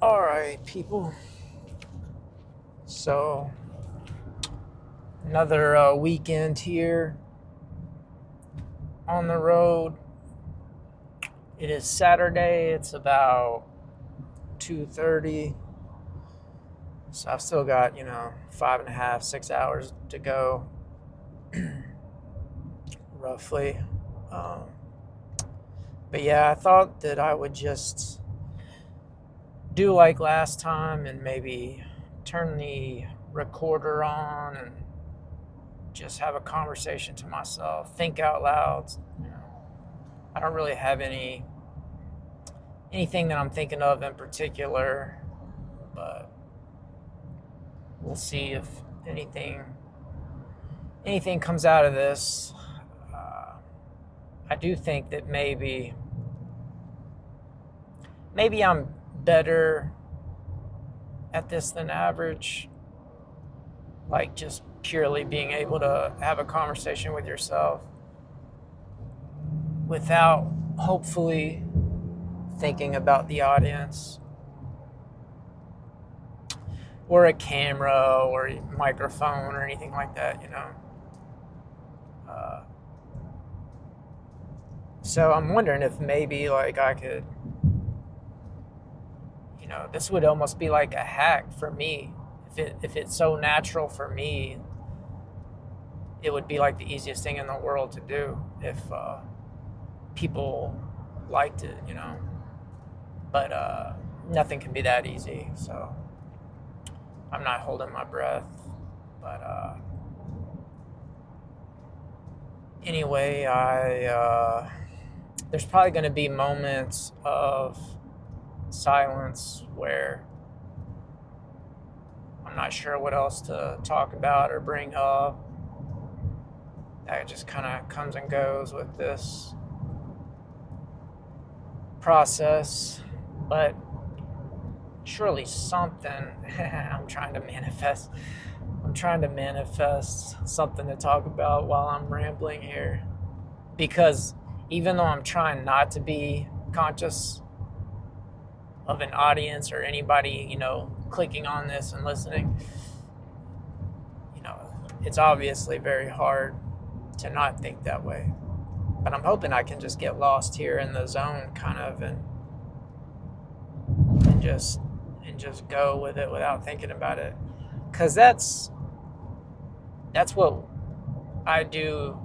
All right, people. So, another weekend here on the road. It is Saturday. It's about 2:30. So I've still got 5.5, 6 hours to go, roughly. Um, but yeah, I thought that I would just do like last time and maybe turn the recorder on and just have a conversation to myself, think out loud. I don't really have anything that I'm thinking of in particular, but we'll see if anything comes out of this. I do think that maybe I'm better at this than average, like just purely being able to have a conversation with yourself without hopefully thinking about the audience or a camera or a microphone or anything like that. So I'm wondering if maybe like I could, this would almost be like a hack for me. If it's so natural for me, it would be like the easiest thing in the world to do if people liked it, But nothing can be that easy, so I'm not holding my breath. But anyway, there's probably going to be moments of silence where I'm not sure what else to talk about or bring up. That just kind of comes and goes with this process, but surely something. I'm trying to manifest something to talk about while I'm rambling here, because even though I'm trying not to be conscious of an audience or anybody, clicking on this and listening, it's obviously very hard to not think that way. But I'm hoping I can just get lost here in the zone, kind of, and just go with it without thinking about it, because that's what I do,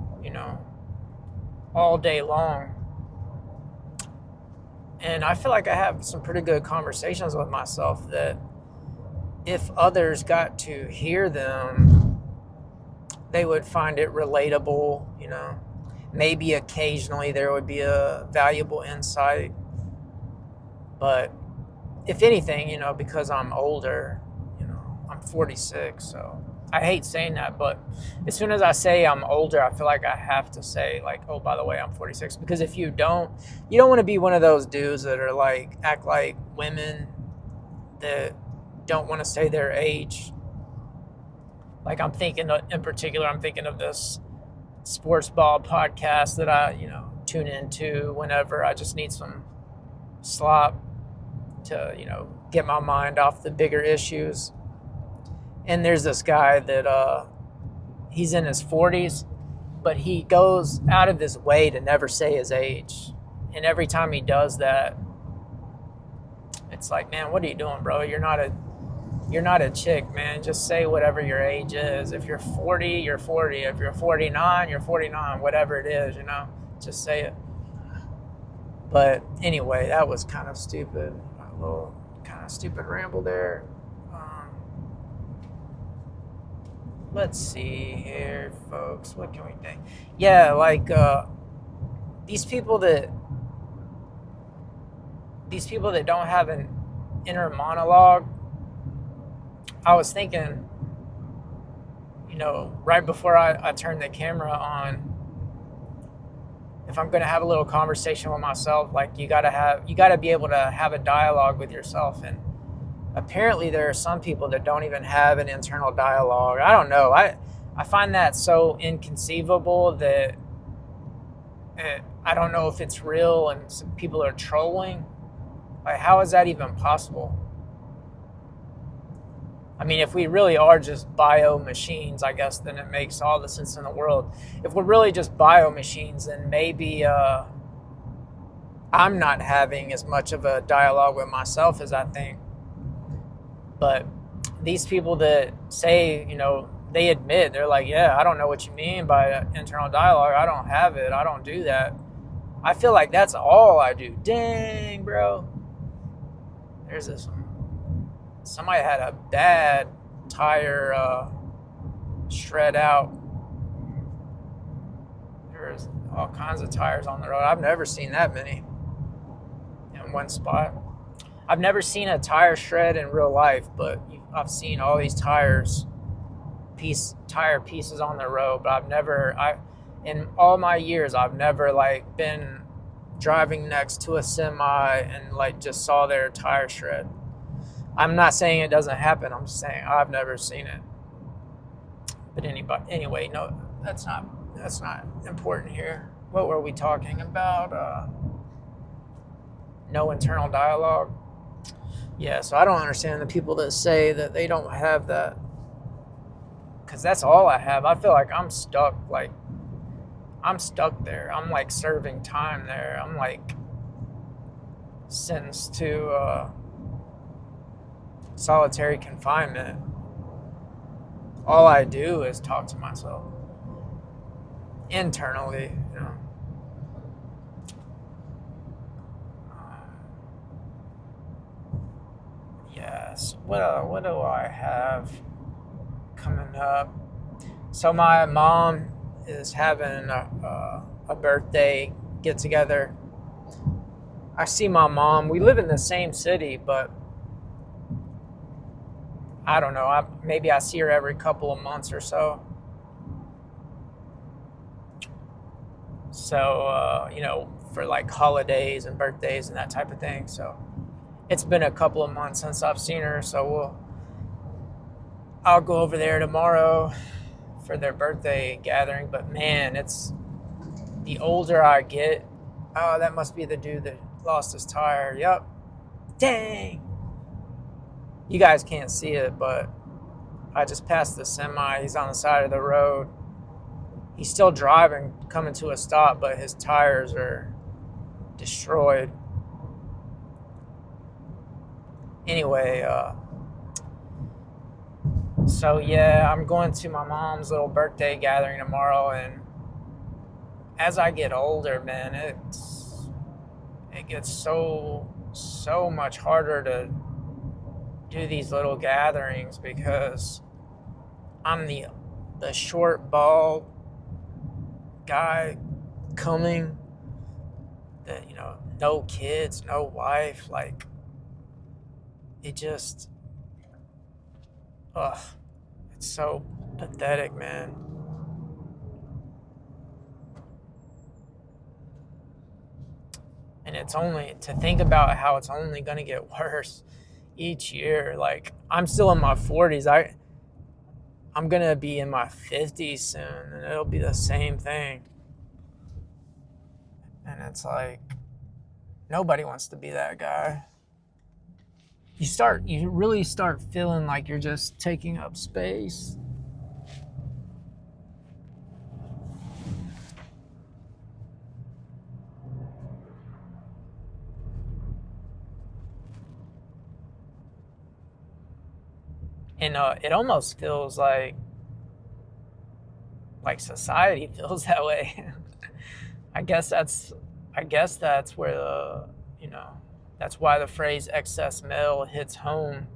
all day long. And I feel like I have some pretty good conversations with myself that if others got to hear them, they would find it relatable, Maybe occasionally there would be a valuable insight. But if anything, because I'm older, I'm 46, so I hate saying that, but as soon as I say I'm older, I feel like I have to say, like, oh, by the way, I'm 46. Because if you don't want to be one of those dudes that are like, act like women that don't want to say their age. Like I'm thinking of this sports ball podcast that I, tune into whenever I just need some slop to, get my mind off the bigger issues. And there's this guy that he's in his 40s, but he goes out of his way to never say his age. And every time he does that, it's like, man, what are you doing, bro? You're not a chick, man. Just say whatever your age is. If you're 40, you're 40. If you're 49, you're 49. Whatever it is, just say it. But anyway, that was kind of stupid. A little kind of stupid ramble there. Let's see here, folks. What can we think? Yeah, like these people that don't have an inner monologue. I was thinking, right before I turned the camera on, if I'm going to have a little conversation with myself, like you got to be able to have a dialogue with yourself. And apparently there are some people that don't even have an internal dialogue. I don't know. I find that so inconceivable that I don't know if it's real and some people are trolling. Like, how is that even possible? I mean, if we really are just bio machines, I guess then it makes all the sense in the world. If we're really just bio machines, then maybe I'm not having as much of a dialogue with myself as I think. But these people that say, they admit, they're like, yeah, I don't know what you mean by internal dialogue. I don't have it. I don't do that. I feel like that's all I do. Dang, bro. There's this one. Somebody had a bad tire shred out. There's all kinds of tires on the road. I've never seen that many in one spot. I've never seen a tire shred in real life, but I've seen all these tire pieces on the road. But in all my years, I've never like been driving next to a semi and like just saw their tire shred. I'm not saying it doesn't happen. I'm just saying I've never seen it. But anyway, no, that's not important here. What were we talking about? No internal dialogue. Yeah, so I don't understand the people that say that they don't have that, because that's all I have. I feel like I'm stuck. Like I'm stuck there. I'm like serving time there. I'm like sentenced to solitary confinement. All I do is talk to myself internally, Yes. What do I have coming up? So my mom is having a birthday get together. I see my mom. We live in the same city, but I don't know. Maybe I see her every couple of months or so. So, for like holidays and birthdays and that type of thing. So it's been a couple of months since I've seen her. So I'll go over there tomorrow for their birthday gathering. But man, it's the older I get. Oh, that must be the dude that lost his tire. Yep. Dang. You guys can't see it, but I just passed the semi. He's on the side of the road. He's still driving, coming to a stop, but his tires are destroyed. Anyway, so yeah, I'm going to my mom's little birthday gathering tomorrow, and as I get older, man, it gets so much harder to do these little gatherings because I'm the short, bald guy coming, that no kids, no wife, like it just it's so pathetic, man. And it's only to think about how it's only going to get worse each year. Like I'm still in my 40s. I'm going to be in my 50s soon, and it'll be the same thing. And it's like, nobody wants to be that guy. You really start feeling like you're just taking up space. And it almost feels like society feels that way. I guess that's where that's why the phrase excess male hits home.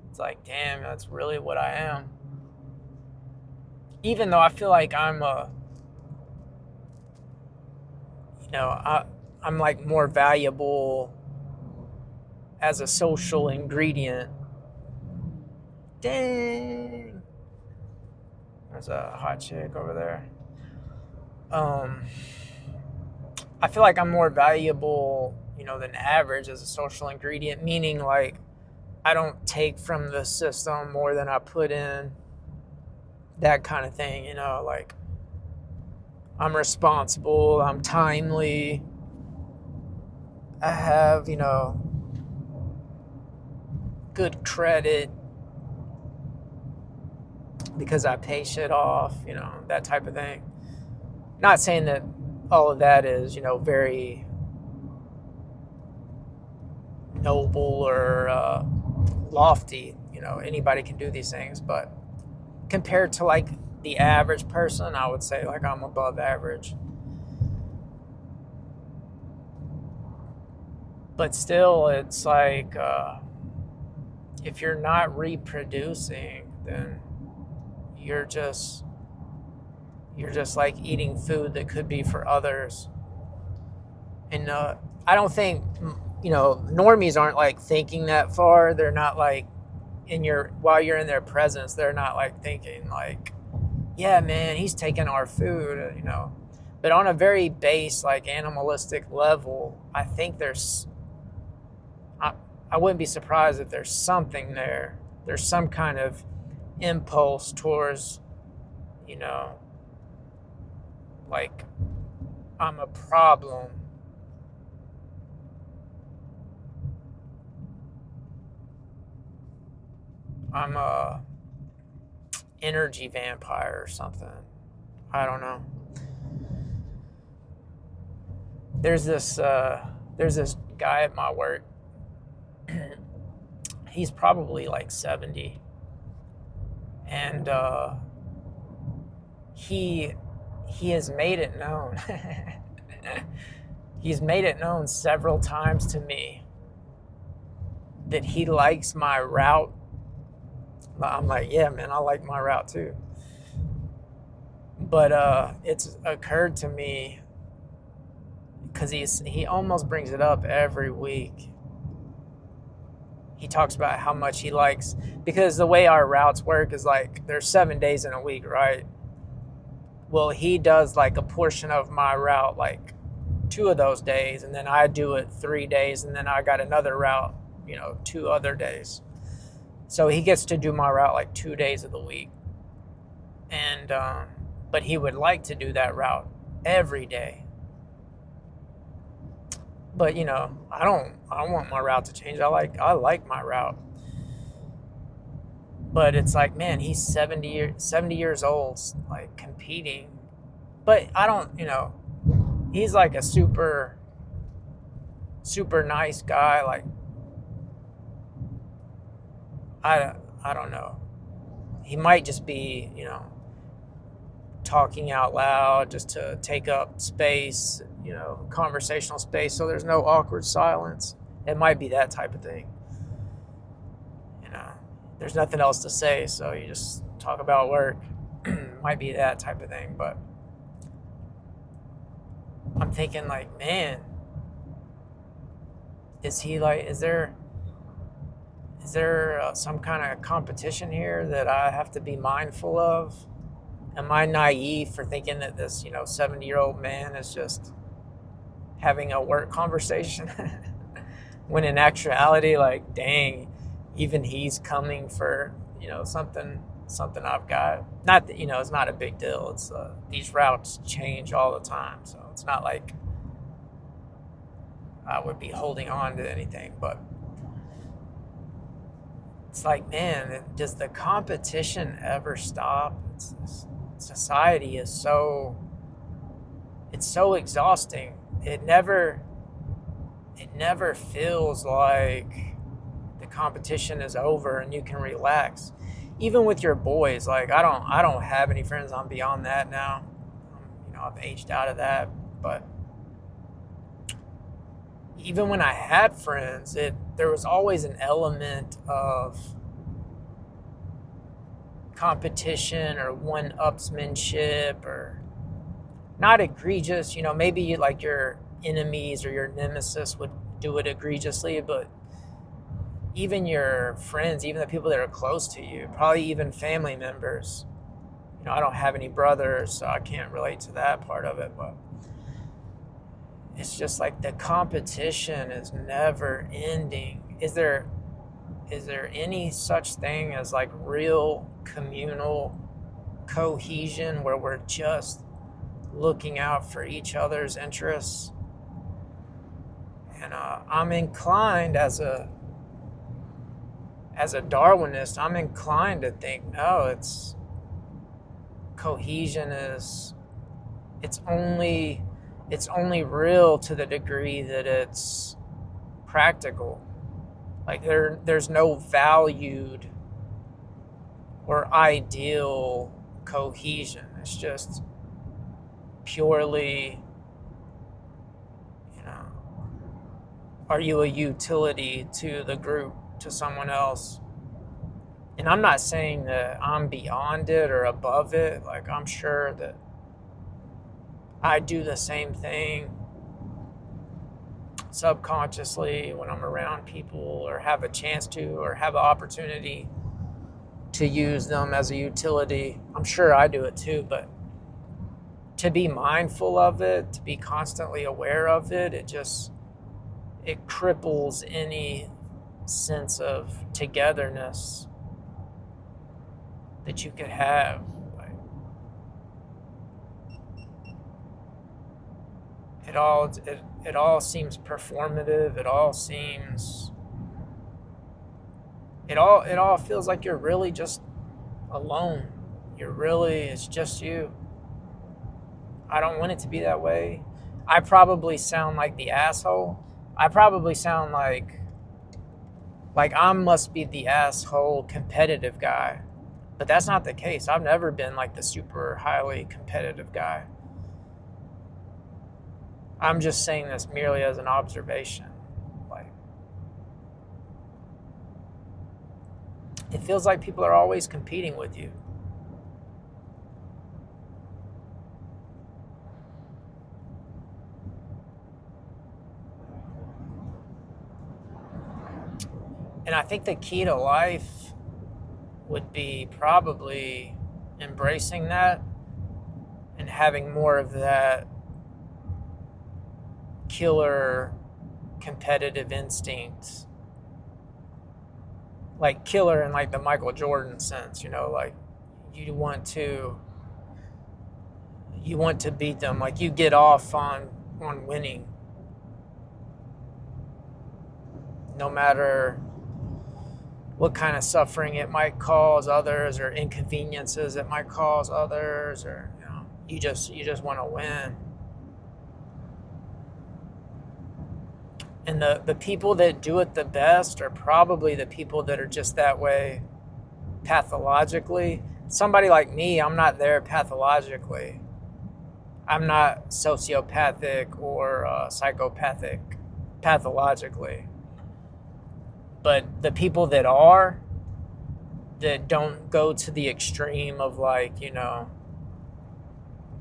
It's like, damn, that's really what I am. Even though I feel like I'm I'm like more valuable as a social ingredient. Dang. There's a hot chick over there. I feel like I'm more valuable, than average as a social ingredient, meaning like I don't take from the system more than I put in, that kind of thing, like I'm responsible, I'm timely, I have, good credit, because I pay shit off, that type of thing. Not saying that all of that is, very noble or lofty. Anybody can do these things, but compared to like the average person, I would say like I'm above average. But still, it's like if you're not reproducing, then you're just like eating food that could be for others. And I don't think normies aren't like thinking that far. They're not like while you're in their presence, they're not like thinking like, yeah, man, he's taking our food, But on a very base, like animalistic level, I think I wouldn't be surprised if there's something there. There's some kind of impulse towards, like I'm a problem. I'm a energy vampire or something. I don't know. There's this guy at my work. He's probably like 70, and he has made it known. He's made it known several times to me that he likes my route. I'm like, yeah, man, I like my route too. But it's occurred to me because he almost brings it up every week. He talks about how much he likes, because the way our routes work is like there's 7 days in a week, right? Well, he does like a portion of my route, like 2 of those days, and then I do it 3 days, and then I got another route, 2 other days. So he gets to do my route like 2 days of the week. And but he would like to do that route every day. But I don't want my route to change. I like my route. But it's like, man, he's 70 years old, like competing. But I don't, he's like a super nice guy. Like, I don't know. He might just be, talking out loud just to take up space, conversational space, so there's no awkward silence. It might be that type of thing. There's nothing else to say, so you just talk about work. Might be that type of thing, but I'm thinking like, man, is there some kind of competition here that I have to be mindful of? Am I naive for thinking that this, 70-year-old man is just having a work conversation? When in actuality, like, dang, even he's coming for, something I've got. Not that, it's not a big deal. It's these routes change all the time, so it's not like I would be holding on to anything. But it's like, man, does the competition ever stop? Society is so exhausting. It never feels like the competition is over and you can relax. Even with your boys, like I don't have any friends. I'm beyond that now. I've aged out of that. But even when I had friends, there was always an element of competition or one-upsmanship, or not egregious. Maybe like your enemies or your nemesis would do it egregiously, but even your friends, even the people that are close to you, probably even family members. I don't have any brothers, so I can't relate to that part of it, but it's just like the competition is never ending. Is there any such thing as like real communal cohesion where we're just looking out for each other's interests? And I'm inclined as a Darwinist, I'm inclined to think, no, cohesion is, it's only real to the degree that it's practical. Like there's no valued or ideal cohesion. It's just purely, are you a utility to the group, to someone else? And I'm not saying that I'm beyond it or above it. Like, I'm sure that I do the same thing subconsciously when I'm around people, or have a chance to, or have an opportunity to use them as a utility. I'm sure I do it too, but to be mindful of it, to be constantly aware of it, it cripples any sense of togetherness that you could have. It all seems performative. It all feels like you're really just alone. It's just you. I don't want it to be that way. I probably sound like the asshole. I probably sound like I must be the asshole competitive guy. But that's not the case. I've never been like the super highly competitive guy. I'm just saying this merely as an observation. It feels like people are always competing with you. And I think the key to life would be probably embracing that and having more of that killer competitive instinct. Like killer in like the Michael Jordan sense, like you want to beat them. Like you get off on winning. No matter what kind of suffering it might cause others, or inconveniences it might cause others, or you just want to win. And the people that do it the best are probably the people that are just that way pathologically. Somebody like me, I'm not there pathologically. I'm not sociopathic or psychopathic pathologically. But the people that are, that don't go to the extreme of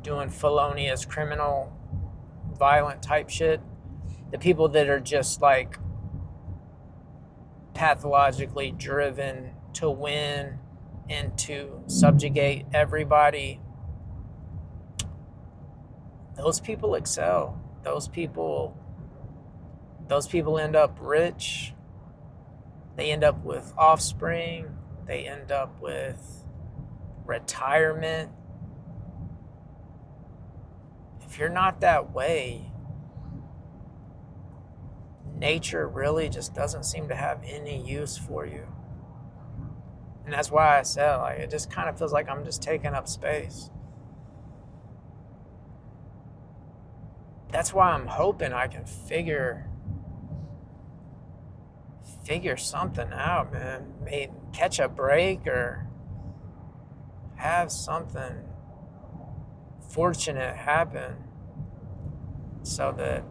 doing felonious criminal violent type shit, the people that are just like pathologically driven to win and to subjugate everybody, those people excel. Those people end up rich. They end up with offspring. They end up with retirement. If you're not that way, nature really just doesn't seem to have any use for you. And that's why I said, it just kind of feels like I'm just taking up space. That's why I'm hoping I can figure something out, man. Maybe catch a break or have something fortunate happen so that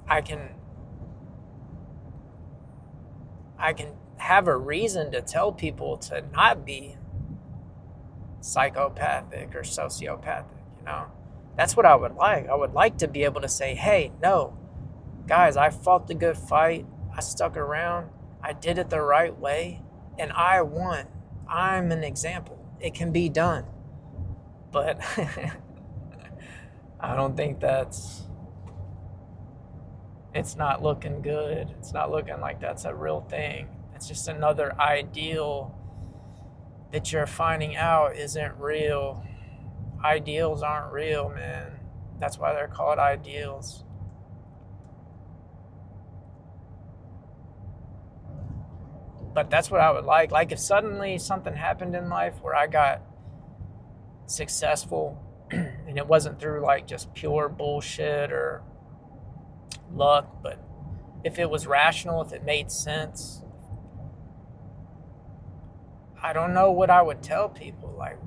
I can have a reason to tell people to not be psychopathic or sociopathic, That's what I would like. I would like to be able to say, hey, no, guys, I fought the good fight. I stuck around. I did it the right way, and I won. I'm an example. It can be done. But I don't think it's not looking good. It's not looking like that's a real thing. It's just another ideal that you're finding out isn't real. Ideals aren't real, man. That's why they're called ideals. But that's what I would like. Like if suddenly something happened in life where I got successful and it wasn't through like just pure bullshit or luck, but if it was rational, if it made sense, I don't know what I would tell people. Like,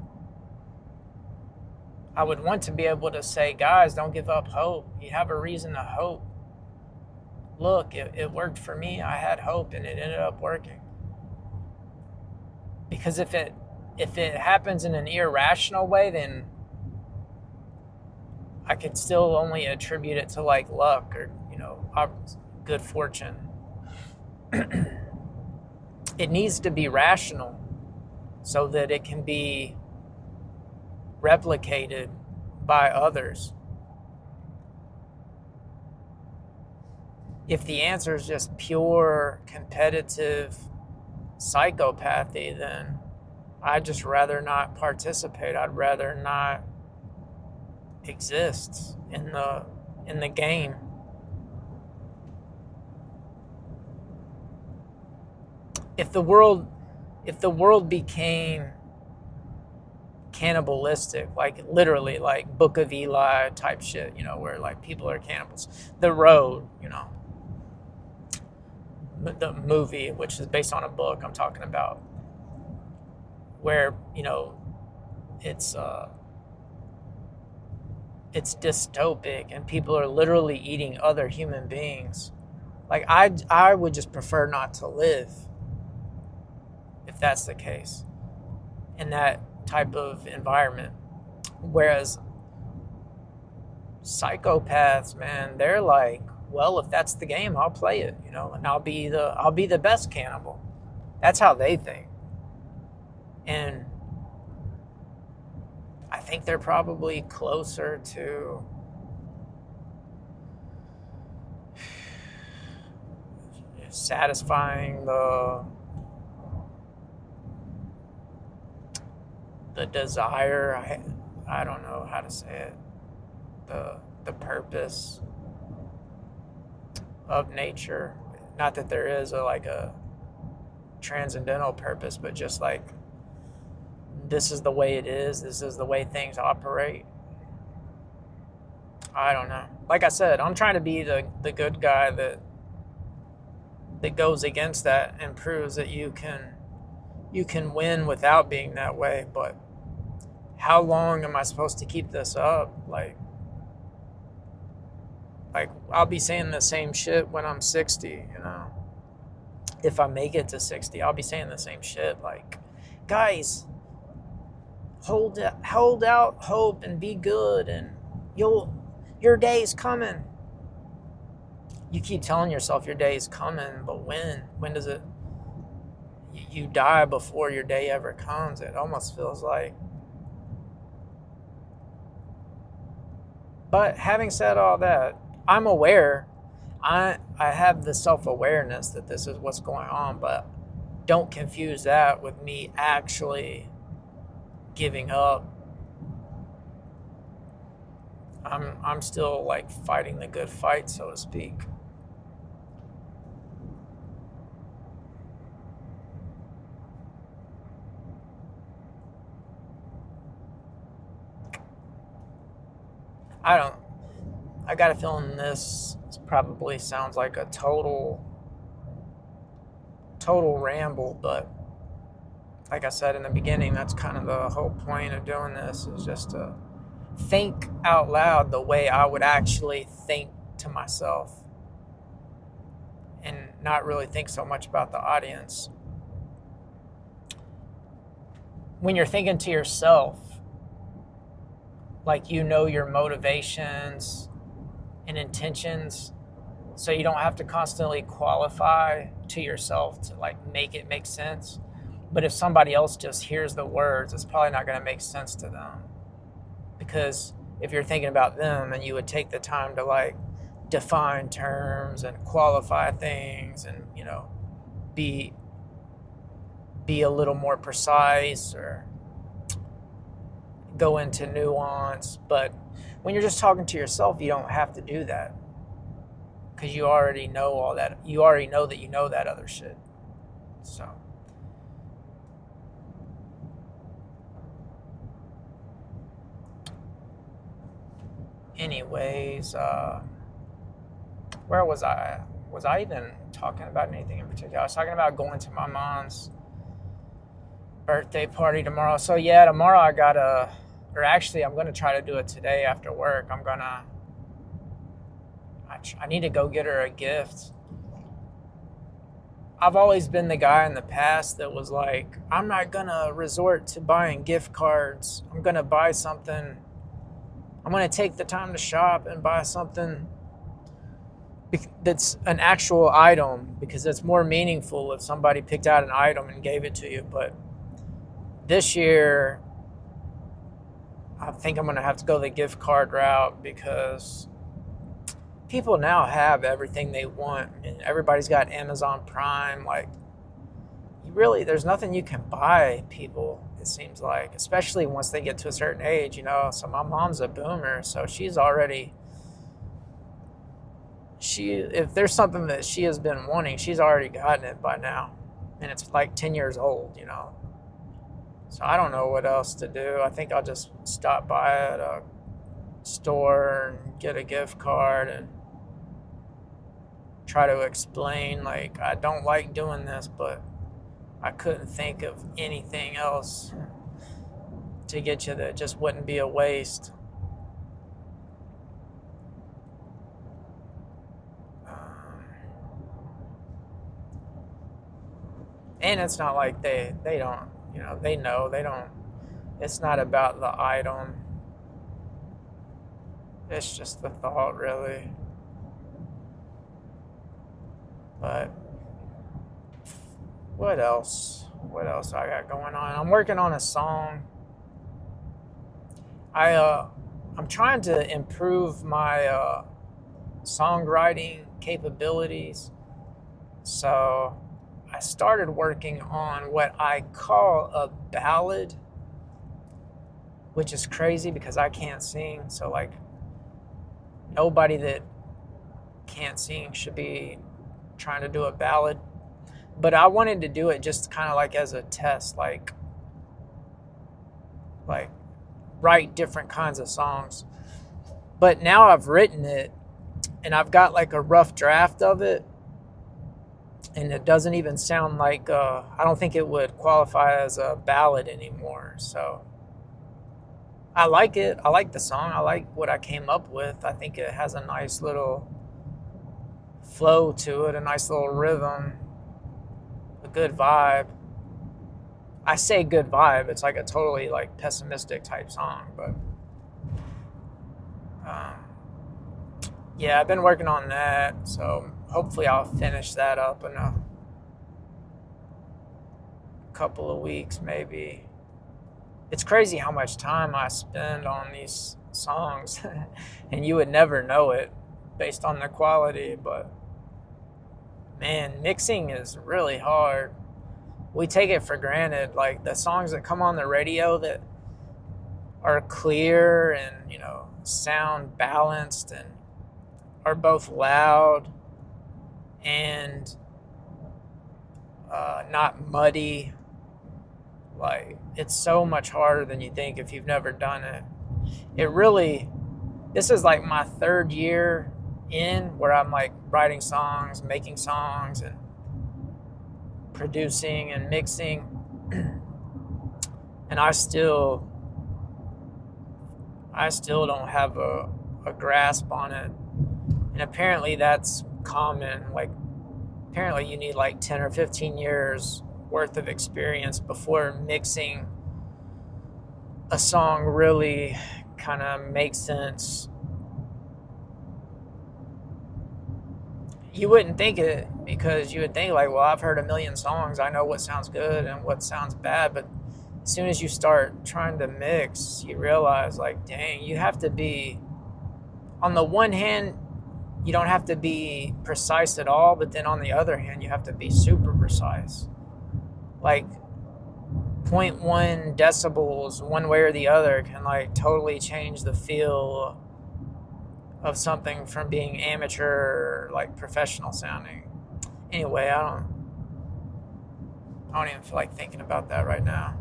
I would want to be able to say, guys, don't give up hope. You have a reason to hope. Look, it worked for me. I had hope and it ended up working. Because if it happens in an irrational way, then I could still only attribute it to like luck or, good fortune. It needs to be rational so that it can be replicated by others. If the answer is just pure competitive psychopathy, then I'd just rather not participate. I'd rather not exist in the game. If the world became cannibalistic, like literally like Book of Eli type shit, where like people are cannibals. The Road, the movie, which is based on a book I'm talking about, where, it's dystopic and people are literally eating other human beings. Like I would just prefer not to live if that's the case in that type of environment. Whereas psychopaths, man, they're like, well, if that's the game, I'll play it, and I'll be the best cannibal. That's how they think. And I think they're probably closer to satisfying the desire. I don't know how to say it. The purpose of nature. Not that there is a transcendental purpose, but just like, this is the way it is. This is the way things operate. I don't know. Like I said, I'm trying to be the good guy that goes against that and proves that you can win without being that way. But how long am I supposed to keep this up? Like I'll be saying the same shit when I'm 60, If I make it to 60, I'll be saying the same shit. Like, guys, hold out hope and be good, and your day's coming. You keep telling yourself your day's coming, but when does it? You die before your day ever comes. It almost feels like. But having said all that, I'm aware. I have the self-awareness that this is what's going on, but don't confuse that with me actually giving up. I'm still like fighting the good fight, so to speak. I got a feeling this probably sounds like a total ramble, but like I said in the beginning, that's kind of the whole point of doing this, is just to think out loud the way I would actually think to myself and not really think so much about the audience. When you're thinking to yourself, like, your motivations and intentions, so you don't have to constantly qualify to yourself to like make it make sense. But if somebody else just hears the words, it's probably not going to make sense to them, because if you're thinking about them and you would take the time to like define terms and qualify things and be a little more precise or go into nuance. But when you're just talking to yourself, you don't have to do that, because you already know all that. You already know that you know that other shit. So, anyways, where was I? Was I even talking about anything in particular? I was talking about going to my mom's birthday party tomorrow. So yeah, tomorrow I gotta, or actually I'm gonna try to do it today after work. I need to go get her a gift. I've always been the guy in the past that was like, I'm not gonna resort to buying gift cards. I'm gonna buy something. I'm gonna take the time to shop and buy something that's an actual item, because it's more meaningful if somebody picked out an item and gave it to you. But this year, I think I'm going to have to go the gift card route, because people now have everything they want, and everybody's got Amazon Prime. Like, there's nothing you can buy people, it seems like, especially once they get to a certain age, you know. So my mom's a boomer, so if there's something that she has been wanting, she's already gotten it by now, and it's like 10 years old, you know. So I don't know what else to do. I think I'll just stop by at a store and get a gift card and try to explain, like, I don't like doing this, but I couldn't think of anything else to get you that just wouldn't be a waste. And it's not like they don't, you know, they don't, it's not about the item. It's just the thought, really. But what else? What else I got going on? I'm working on a song. I'm trying to improve my songwriting capabilities. So I started working on what I call a ballad, which is crazy because I can't sing. So, like, nobody that can't sing should be trying to do a ballad. But I wanted to do it just kind of like as a test, like write different kinds of songs. But now I've written it, and I've got like a rough draft of it, and it doesn't even sound like, I don't think it would qualify as a ballad anymore. So I like it. I like the song. I like what I came up with. I think it has a nice little flow to it, a nice little rhythm, a good vibe. I say good vibe. It's like a totally like pessimistic type song, but yeah, I've been working on that. So hopefully I'll finish that up in a couple of weeks, maybe. It's crazy how much time I spend on these songs, and you would never know it based on the quality, but man, mixing is really hard. We take it for granted, like the songs that come on the radio that are clear and, you know, sound balanced and are both loud and not muddy. Like, it's so much harder than you think if you've never done it. This is like my third year in where I'm like writing songs, making songs, and producing and mixing. And I still don't have a grasp on it. And apparently that's common. Like, apparently you need like 10 or 15 years worth of experience before mixing a song really kind of makes sense. You wouldn't think it, because you would think like, well, I've heard a million songs. I know what sounds good and what sounds bad. But as soon as you start trying to mix, you realize, like, dang, you have to be, on the one hand, you don't have to be precise at all, but then on the other hand, you have to be super precise. Like, 0.1 decibels one way or the other can like totally change the feel of something from being amateur or like professional sounding. Anyway, I don't even feel like thinking about that right now.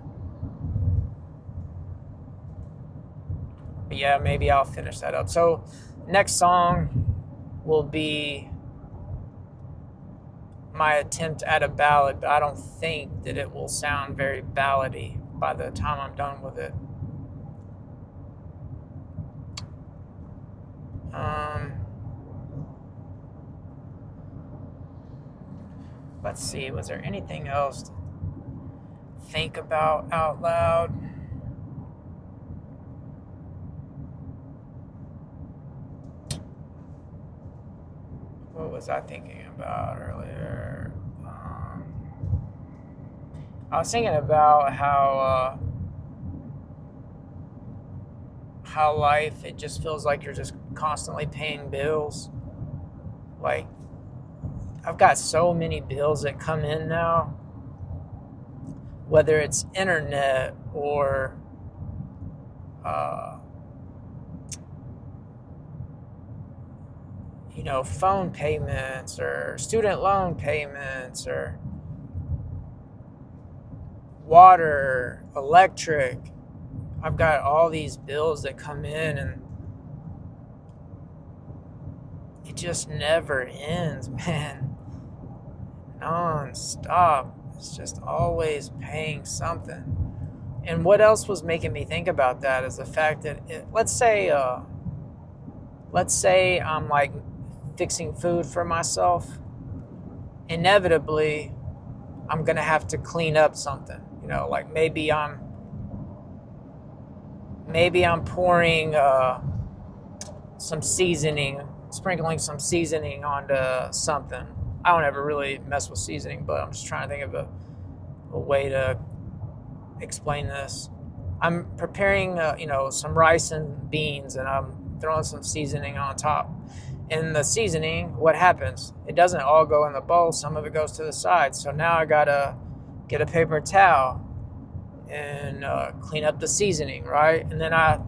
But yeah, maybe I'll finish that up. So next song will be my attempt at a ballad, but I don't think that it will sound very ballady by the time I'm done with it. Let's see, was there anything else to think about out loud? What was I thinking about earlier? I was thinking about how life, it just feels like you're just constantly paying bills. Like, I've got so many bills that come in now, whether it's internet or phone payments or student loan payments or water, electric. I've got all these bills that come in, and it just never ends, man. Non-stop. It's just always paying something. And what else was making me think about that is the fact that let's say I'm like fixing food for myself. Inevitably, I'm gonna have to clean up something. Like maybe I'm pouring some seasoning, sprinkling some seasoning onto something. I don't ever really mess with seasoning, but I'm just trying to think of a way to explain this. I'm preparing, some rice and beans, and I'm throwing some seasoning on top. In the seasoning, what happens? It doesn't all go in the bowl. Some of it goes to the side. So now I gotta get a paper towel and clean up the seasoning, right? And then I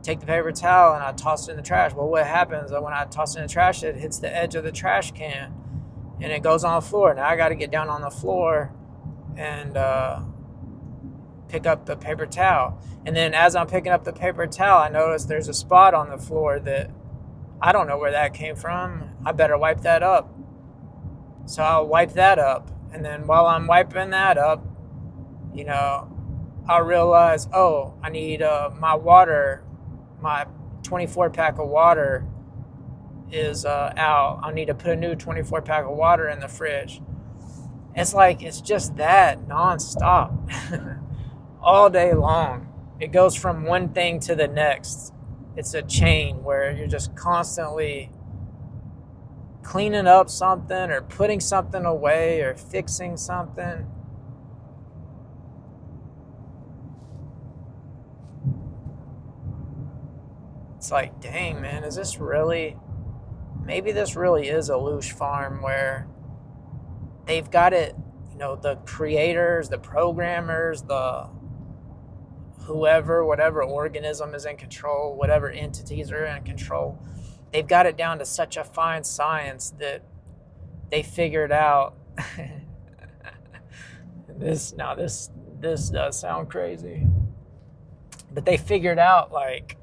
take the paper towel and I toss it in the trash. Well, what happens when I toss it in the trash? It hits the edge of the trash can and it goes on the floor. Now I got to get down on the floor and pick up the paper towel. And then as I'm picking up the paper towel, I notice there's a spot on the floor that I don't know where that came from. I better wipe that up. So I'll wipe that up. And then while I'm wiping that up, I'll realize, I need my water, my 24 pack of water is out. I need to put a new 24 pack of water in the fridge. It's just that nonstop all day long. It goes from one thing to the next. It's a chain where you're just constantly cleaning up something or putting something away or fixing something. It's like, dang, man, is this really... Maybe this really is a loosh farm where they've got it, the creators, the programmers, the whoever, whatever organism is in control, whatever entities are in control, they've got it down to such a fine science that they figured out this does sound crazy, but they figured out, like,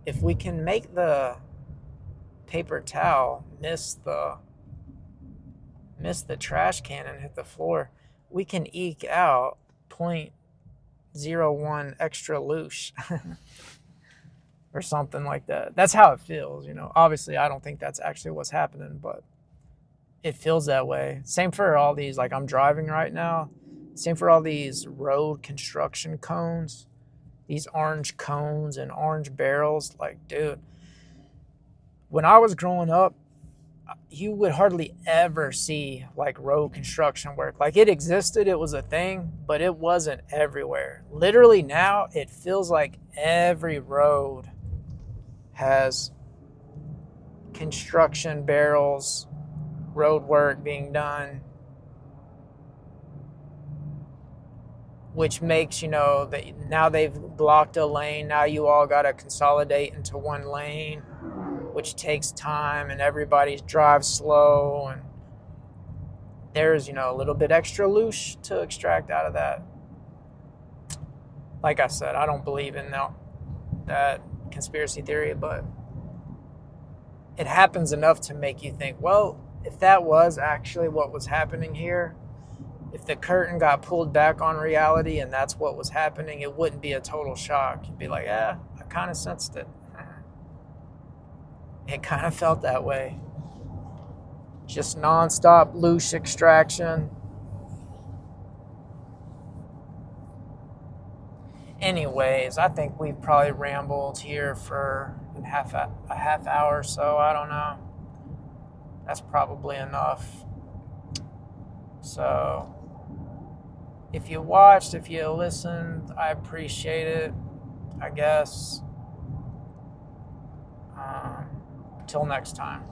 if we can make the paper towel miss the trash can and hit the floor, we can eke out 0.01 extra loosh or something like that. That's how it feels, Obviously, I don't think that's actually what's happening, but it feels that way. Same for all these, like, I'm driving right now. Same for all these road construction cones, these orange cones and orange barrels. Like, dude, when I was growing up, you would hardly ever see like road construction work. Like, it existed, it was a thing, but it wasn't everywhere. Literally now, it feels like every road has construction barrels, road work being done, which makes, that now they've blocked a lane. Now you all got to consolidate into one lane, which takes time, and everybody drives slow, and there's, a little bit extra loose to extract out of that. Like I said, I don't believe in that conspiracy theory, but it happens enough to make you think, well, if that was actually what was happening here, if the curtain got pulled back on reality and that's what was happening, it wouldn't be a total shock. You'd be like, yeah, I kind of sensed it. It kind of felt that way. Just nonstop loose extraction. Anyways, I think we've probably rambled here for a half hour or so. I don't know. That's probably enough. So, if you watched, if you listened, I appreciate it, I guess. Until next time.